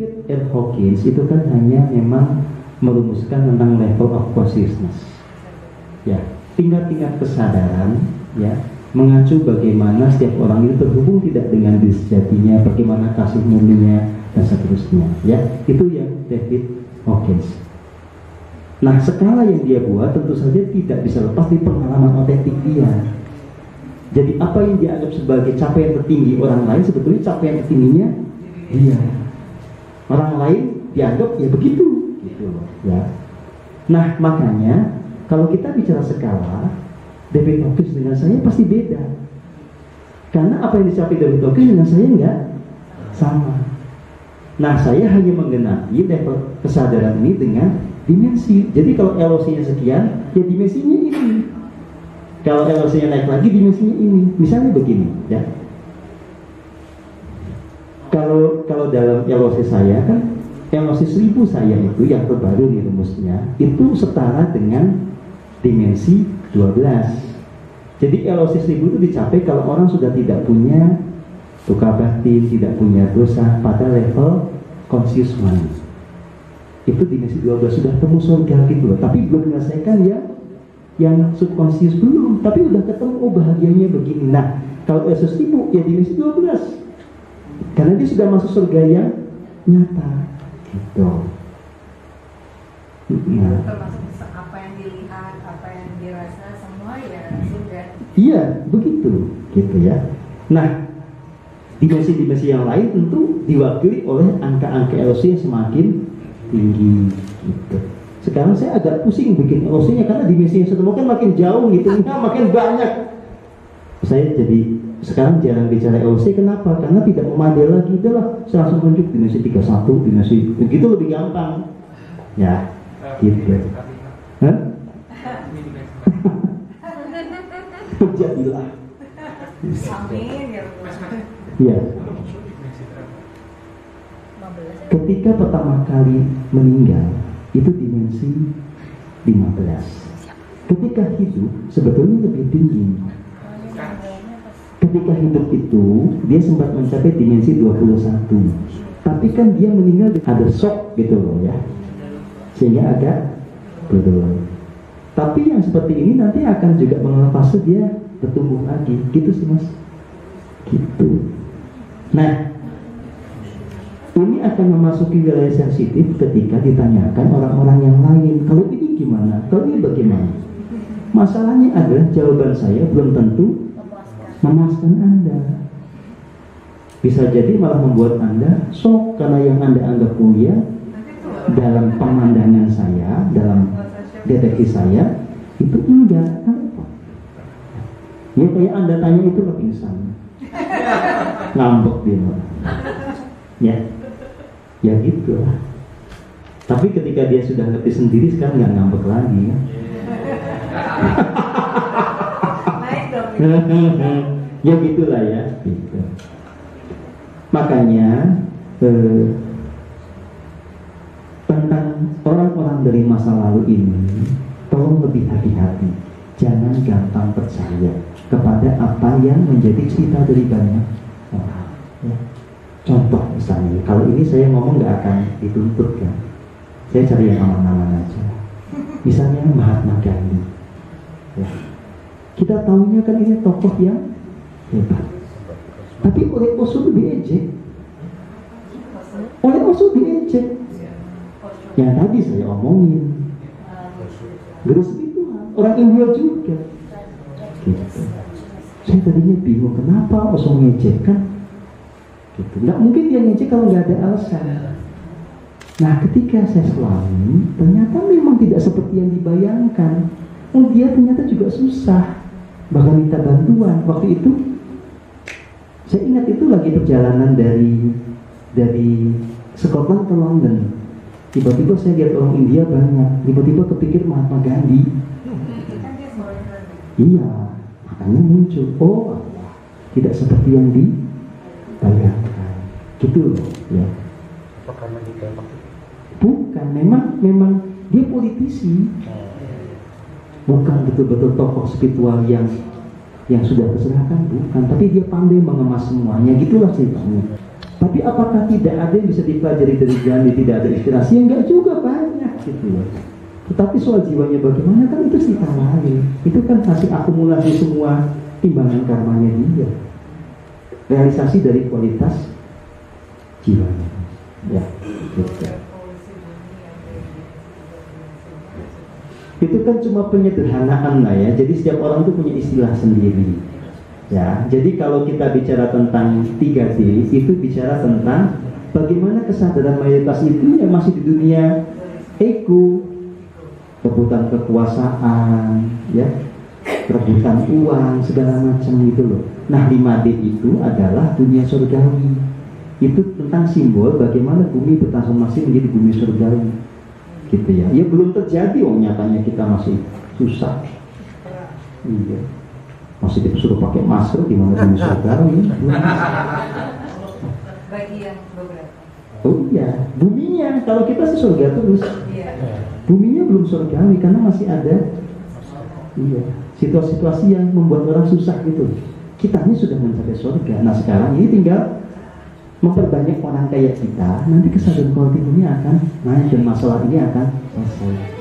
David R. Hawkins itu kan hanya memang merumuskan tentang level of consciousness, ya, tingkat-tingkat kesadaran, ya, mengacu bagaimana setiap orang itu terhubung tidak dengan diri sejatinya, bagaimana kasih murninya dan seterusnya, ya, itu yang David Hawkins. Nah, skala yang dia buat tentu saja tidak bisa lepas dari pengalaman otentik dia. Jadi apa yang dianggap sebagai capaian tertinggi orang lain sebetulnya capaian tertingginya dia. Orang lain dianggap ya begitu, gitu loh, ya. Nah, makanya kalau kita bicara skala, David Hawkins dengan saya pasti beda. Karena apa yang dicapai David Hawkins dengan saya enggak sama. Nah, saya hanya menggenapi level kesadaran ini dengan dimensi. Jadi kalau LOC-nya sekian, ya dimensinya ini. Kalau LOC-nya naik lagi, dimensinya ini. Misalnya begini, ya. Kalau dalam LOC saya kan, LOC 1000 saya itu yang terbaru di rumusnya, itu setara dengan dimensi 12. Jadi LOC 1000 itu dicapai kalau orang sudah tidak punya luka batin, tidak punya dosa pada level conscious one. Itu dimensi 12, sudah temu surga gitu loh. Tapi belum menyelesaikan ya yang subconscious belum, tapi udah ketemu, oh bahagianya begini. Nah, kalau LOC 1000 ya dimensi 12. Karena dia sudah masuk surga yang nyata. Gitu. Nah, termasuk apa yang dilihat, apa yang dirasa, semua ya sudah. iya, begitu, gitu ya. Nah, dimensi-dimensi yang lain tentu diwakili oleh angka-angka LOC yang semakin tinggi, gitu. Sekarang saya agak pusing bikin LOC-nya karena dimensi yang saya temukan makin jauh, gitu, makin banyak. Saya jadi sekarang jarang bicara LOC, kenapa? Karena tidak memadai lagi, udahlah, saya langsung tunjuk dimensi 31, dimensi begitu lebih gampang. Ya, gitu. Hah? Jadilah. Amin ya. Ya. Ketika pertama kali meninggal itu dimensi 15. Ketika hidup sebetulnya lebih tinggi. Ketika hidup itu dia sempat mencapai dimensi 21. Tapi kan dia meninggal ada shock gitu loh ya. Sehingga agak betul. Tapi yang seperti ini nanti akan juga mengalami fase dia bertumbuh lagi. Gitu sih mas. Gitu. Nah, ini akan memasuki wilayah sensitif ketika ditanyakan orang-orang yang lain. Kalau ini gimana? Kalau ini bagaimana? Masalahnya adalah jawaban saya belum tentu memuaskan Anda. Bisa jadi malah membuat Anda shock karena yang Anda anggap mulia dalam pemandangan saya, dalam deteksi saya itu enggak. Ya kayak Anda tanya itu lebih pingsan, ngambek dia, ya gitu lah. Tapi ketika dia sudah ngerti sendiri sekarang nggak ngambek lagi kan? Ya gitulah ya gitu. Makanya tentang orang-orang dari masa lalu ini tolong lebih hati-hati, jangan gampang percaya kepada apa yang menjadi cerita dari banyak orang ya. Contoh misalnya, kalau ini saya ngomong nggak akan dituntut kan, saya cari yang aman-aman aja. Misalnya Mahatma Gandhi ya. Kita tahunya kan ini tokoh yang hebat, tapi oleh Osho diejek, yang tadi saya omongin, Guru Tuhan, orang India juga. Gitu. Saya tadinya bingung kenapa Osho ngejek kan? Gitu. Nggak mungkin dia ngejek kalau nggak ada alasan. Nah, ketika saya selami, ternyata memang tidak seperti yang dibayangkan. Oh, dia ternyata juga susah. Bahkan minta bantuan. Waktu itu saya ingat itu lagi perjalanan dari Scotland ke London. Tiba-tiba saya lihat orang India banyak. Tiba-tiba kepikir Mahatma Gandhi. Iya, makanya muncul. Oh, tidak seperti yang dibayangkan. Gitu loh, ya. Bukan, memang dia politisi. Bukan betul-betul tokoh spiritual yang sudah terserahkan, bukan, tapi dia pandai mengemas semuanya, gitulah ceritanya. Tapi apakah tidak ada yang bisa dipelajari dari Gandhi, tidak ada inspirasi? Ya enggak juga, banyak gitu loh. Tetapi soal jiwanya bagaimana kan itu cerita lain. Itu kan hasil akumulasi semua timbangan karmanya dia. Realisasi dari kualitas jiwanya. Ya, gitu. Itu kan cuma penyederhanaan lah ya. Jadi setiap orang itu punya istilah sendiri. Ya, jadi kalau kita bicara tentang 3D, itu bicara tentang bagaimana kesadaran mayoritas itu yang masih di dunia ego, rebutan kekuasaan, ya, rebutan uang, segala macam gitu loh. Nah, 5D itu adalah dunia surgawi. Itu tentang simbol bagaimana bumi bertransformasi menjadi bumi surgawi, gitu ya. Ya belum terjadi, nyatanya kita masih susah. Iya. Masih disuruh pakai masker gimana bumi surgawi? Bagi yang beberapa. Oh iya, buminya kalau kita sih surga terus. Iya. Buminya belum surgawi karena masih ada situasi-situasi yang membuat orang susah gitu. Kita ini sudah mencapai surga. Nah sekarang ini tinggal memperbanyak orang kayak kita. Nanti kesadaran kolektif ini akan naik dan masalah ini akan selesai.